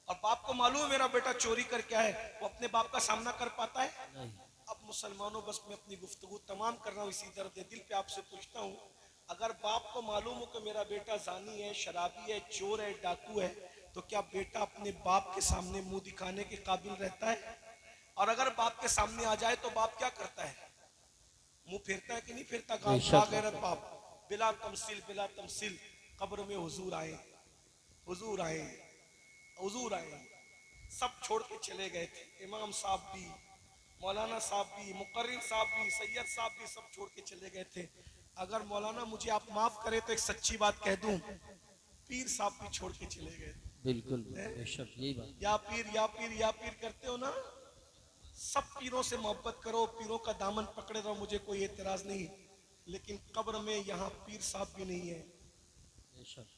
और बाप को मालूम है मेरा बेटा चोरी करके आए, वो अपने बाप का सामना कर पाता है? नहीं। अब मुसलमानों, बस मैं अपनी गुफ्तगू तमाम कर रहा हूँ इसी दर्द दिल पे आपसे पूछता हूँ, अगर बाप को मालूम हो कि मेरा बेटा जानी है, शराबी है, चोर है, डाकू है, तो क्या बेटा अपने बाप के सामने मुंह दिखाने के काबिल रहता है? और अगर बाप के सामने आ जाए तो बाप क्या करता है? मुंह फेरता है कि नहीं फेरता? गैरत बाप बिला तमसील, बिला तमसील कब्र में हुजूर आए, हुजूर आए, हुजूर आए। सब छोड़ के चले गए थे, इमाम साहब भी, मौलाना साहब भी, मुकर्रिर साहब भी, सैयद साहब भी, सब छोड़ के चले गए थे। अगर मौलाना मुझे आप माफ करें तो एक सच्ची बात कह दूं, पीर साहब भी छोड़ के चले गए। बिल्कुल बेशक, यही बात। या पीर या पीर या पीर करते हो ना, सब पीरों से मोहब्बत करो, पीरों का दामन पकड़े रहो, मुझे कोई एतराज नहीं, लेकिन कब्र में यहाँ पीर साहब भी नहीं है। बेशक।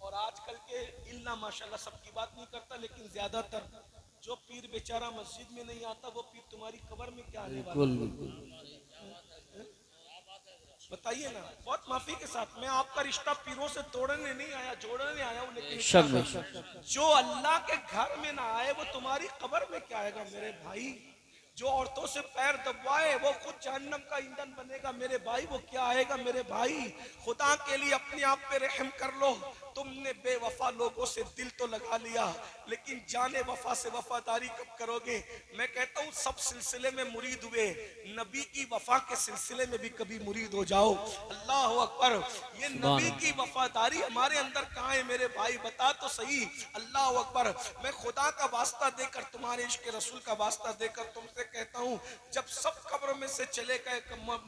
और आजकल के इल्ला माशाल्लाह सबकी बात नहीं करता, लेकिन ज्यादातर जो पीर बेचारा मस्जिद में नहीं आता, वो पीर तुम्हारी कब्र में क्या आने वाला? बताइए ना। बहुत माफी के साथ, मैं आपका रिश्ता पीरों से तोड़ने नहीं आया, जोड़ने आया हूँ, लेकिन जो अल्लाह के घर में ना आए वो तुम्हारी कब्र में क्या आएगा मेरे भाई? जो औरतों से पैर दबवाए वो खुद जहन्नम का ईंधन बनेगा मेरे भाई, वो क्या आएगा मेरे भाई? खुदा के लिए अपने आप पे रहम कर लो। तुमने बेवफा लोगों से दिल तो लगा लिया, लेकिन जाने वफा से वफादारी कब करोगे? मैं कहता हूँ सब सिलसिले में मुरीद हुए, नबी की वफा के सिलसिले में भी कभी मुरीद हो जाओ। अल्लाह अकबर। ये नबी की वफादारी हमारे अंदर कहाँ है मेरे भाई? बता तो सही। अल्लाह अकबर। मैं खुदा का वास्ता देकर, तुम्हारे इश्क रसूल का वास्ता देकर तुमसे कहता हूँ, जब सब कब्र में से चले गए,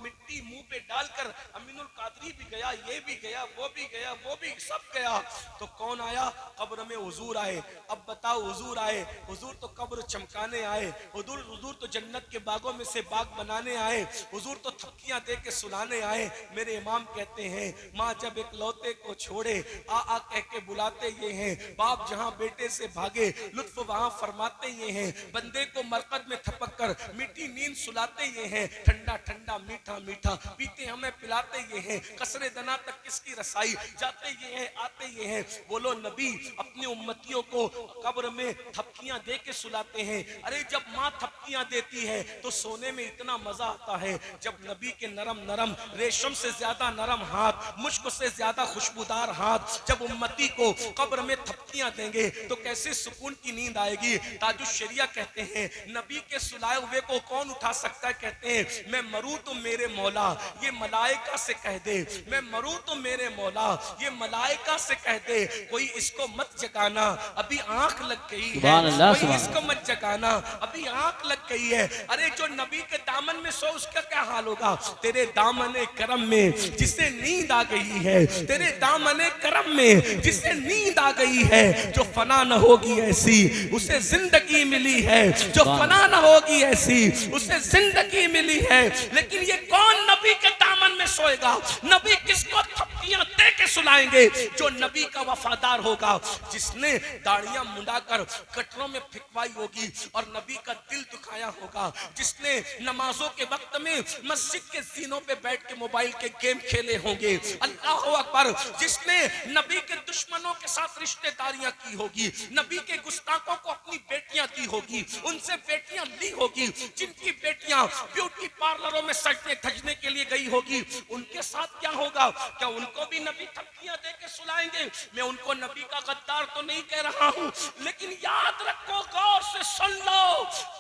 मिट्टी मुंह पे डालकर अमीनुल कादरी भी गया, ये भी गया, वो भी गया, वो भी सब गया, तो कौन आया? कब्र में हुजूर आए। अब बताओ, हुजूर आए, हुजूर तो कब्र चमकाने आए, हुजूर तो जन्नत के बागों में से बाग बनाने आए, हुजूर तो थपकियां दे के सुलाने आए। मेरे इमाम कहते हैं, माँ जब एक लौते को छोड़े आ आ कह के बुलाते ये हैं, बाप जहां बेटे से भागे लुत्फ वहां फरमाते ये हैं, बंदे को मरकत में थपक कर मीठी नींद सुलाते ये हैं, ठंडा ठंडा मीठा मीठा पीते हमें पिलाते ये हैं, कसरे दना तक किसकी रसाई, जाते ये हैं आते ये हैं। बोलो नबी अपनी उम्मतियों को कब्र में थपकियां दे के सुलाते हैं। अरे जब माँ थपकियां देती है तो सोने में इतना मजा आता है, जब नबी के नरम नरम, रेशम से ज्यादा नरम हाथ, मुश्क से ज्यादा खुशबूदार हाथ जब उम्मती को कब्र में थपकियां देंगे तो कैसे सुकून की नींद आएगी। ताजुश शरिया कहते हैं, नबी के सुलाए हुए को कौन उठा सकता है? कहते हैं, मैं मरूं तो मेरे मौला ये मलाइका से कह दे, मैं मरूं तो मेरे मौला ये मलाइका से से कह दे कोई इसको मत जगाना, अभी आंख लग गई है, सुभान अल्लाह, कोई सुभान इसको मत जगाना, अभी आंख लग गई है। अरे जो नबी के दामन में सो उसका क्या हाल होगा? तेरे दामन करम में जिसे नींद आ गई है, तेरे दामन करम में जिसे नींद आ गई है, जो फना न होगी ऐसी उसे जिंदगी मिली है, जो फना न होगी ऐसी उसे जिंदगी मिली है। लेकिन ये कौन नबी के दामन में सोएगा? नबी किसको थपकियां दे के सुलाएंगे? जो नबी का वफादार होगा, जिसने दाढ़ियां मुंडाकर कटरों में फिकवाई होगी और नबी का दिल दुखाया होगा, जिसने नमाजों के वक्त में मस्जिद के जीनों पे बैठ के मोबाइल के गेम खेले होंगे, अल्लाह अकबर, जिसने नबी के दुश्मनों के साथ रिश्तेदारियां की होगी, नबी के गुस्ताखों को अपनी बेटियां दी होगी, उनसे बेटियां ली होगी, जिनकी बेटियां ब्यूटी पार्लरों में सजने धजने के लिए गई होगी, उनके साथ क्या होगा? क्या उनको भी नबी थपकियां दे के सुलाएंगे? मैं उनको नबी का गद्दार तो नहीं कह रहा हूं, लेकिन याद रखो, गौर से सुन लो,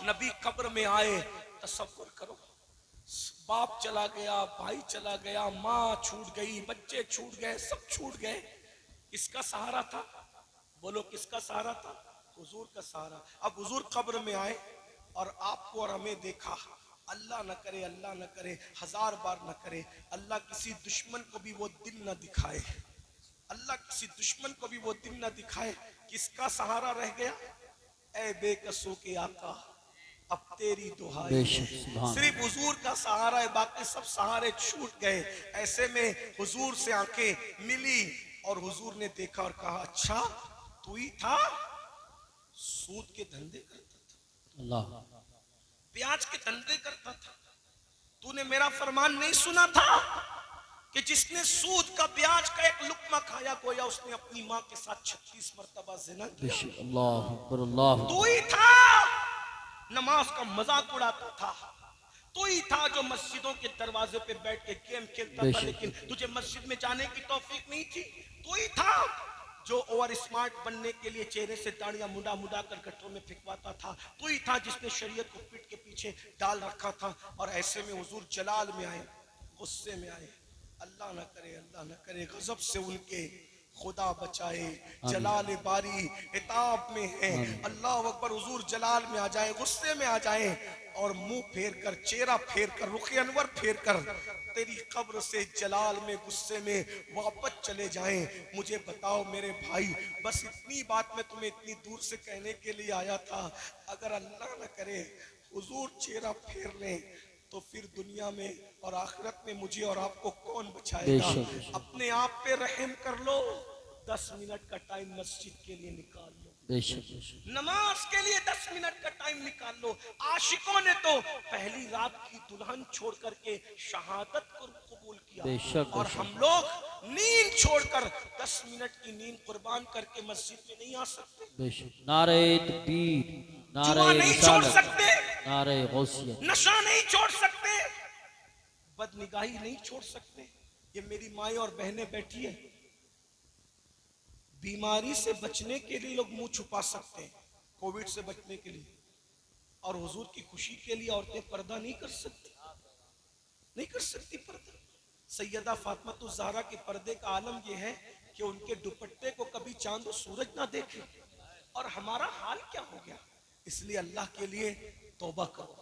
नबी कब्र में आए, तसव्वुर करो, बाप चला गया, भाई चला गया, माँ छूट गई, बच्चे छूट गए, सब छूट गए, किसका सहारा था? बोलो किसका सहारा था? हुजूर का सहारा। अब हुजूर कब्र में आए और आपको और हमें देखा, अल्लाह न करे, अल्लाह न करे, 1000 बार न करे, अल्लाह किसी दुश्मन को भी वो दिन न दिखाए, अल्लाह किसी दुश्मन को भी वो दिन न दिखाए, किसका सहारा रह गया? ऐ बेकसों के आका, अब तेरी दुहाई, सिर्फ हुजूर का सहारा है, बाकी सब सहारे छूट गए। ऐसे में हुजूर से आंखें मिली और हुजूर ने देखा और कहा, अच्छा तू ही था, सूद के धंधे करता था, अल्लाह, ब्याज के धंधे करता था, तूने मेरा फरमान नहीं सुना था कि जिसने सूद का ब्याज का एक लुक्मा खाया, गोया उसने अपनी माँ के साथ 36 मरतबा ज़िना किया। अल्लाह अकबर, अल्लाह, तू ही था नमाज का मजाक उड़ाता था, तू ही था जो मस्जिदों के दरवाजे पे बैठ के गेम खेलता था, लेकिन तुझे मस्जिद में जाने की तौफीक नहीं थी। तू ही था जो ओवर स्मार्ट बनने के लिए चेहरे से दाढ़ियां मुंडा मुंडा कर गटरों में फिकवाता था। तू ही था जिसने शरीयत को पीठ के पीछे डाल रखा था। और ऐसे में हुजूर जलाल में आए, गुस्से में आए, अल्लाह न करे, अल्लाह न करे गजब से उनके खुदा बचाए, जलाल बारी इताब में है, अल्लाह अकबर। हुजूर जलाल में आ जाए, गुस्से में आ जाए और मुंह फेर कर, चेहरा फेर कर, रुख अनवर फेर कर तेरी कब्र से जलाल में गुस्से में वापस चले जाएं। मुझे बताओ मेरे भाई, बस इतनी बात मैं तुम्हें इतनी दूर से कहने के लिए आया था, अगर अल्लाह न करे हुजूर चेहरा फेर लें तो फिर दुनिया में और आखिरत में मुझे और आपको कौन बचाएगा? अपने आप पे रहम कर लो, 10 मिनट का टाइम मस्जिद के लिए निकाल लो, नमाज के लिए 10 मिनट का टाइम निकाल लो। आशिकों ने तो पहली रात की दुल्हन छोड़ करके शहादत को कबूल किया, और हम लोग नींद छोड़कर 10 मिनट की नींद कुर्बान करके मस्जिद में नहीं आ सकते। नारे तकबीर, जुआ नहीं छोड़ सकते, नारे गौसियत, नशा नहीं छोड़ सकते, बदनिगाही नहीं छोड़ सकते। ये मेरी माएं और बहनें बैठी है, बीमारी से बचने के लिए लोग मुंह छुपा सकते हैं, कोविड से बचने के लिए, और हुजूर की खुशी के लिए औरतें पर्दा नहीं कर सकती, नहीं कर सकती पर्दा। सैयदा फातिमा ज़हरा के पर्दे का आलम यह है कि उनके दुपट्टे को कभी चांद और सूरज ना देखे, और हमारा हाल क्या हो गया। इसलिए अल्लाह के लिए तौबा करो,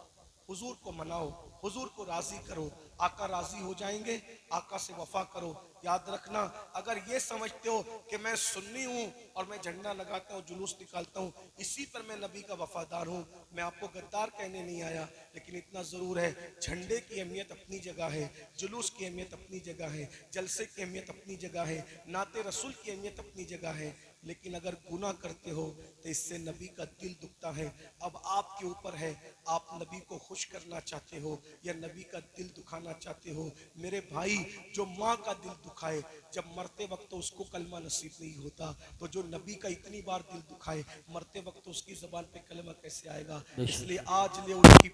हुजूर को मनाओ, हुजूर को राजी करो, आका राजी हो जाएंगे। आका से वफा करो। याद रखना, अगर ये समझते हो कि मैं सुन्नी हूँ और मैं झंडा लगाता हूँ, जुलूस निकालता हूँ, इसी पर मैं नबी का वफादार हूँ, मैं आपको गद्दार कहने नहीं आया। लेकिन इतना ज़रूर है, झंडे की अहमियत अपनी जगह है, जुलूस की अहमियत अपनी जगह है, जलसे की अहमियत अपनी जगह है, नाते रसूल की अहमियत अपनी जगह है। लेकिन अगर गुनाह करते हो तो इससे नबी का दिल दुखता है। अब आपके ऊपर है, आप नबी को खुश करना चाहते हो या नबी का दिल दुखाना चाहते हो। मेरे भाई, जो माँ का दिल दुखाए जब मरते वक्त तो उसको कलमा नसीब नहीं होता, तो जो नबी का इतनी बार दिल दुखाए मरते वक्त तो उसकी ज़बान पे कलमा कैसे आएगा? इसलिए आज ले उनकी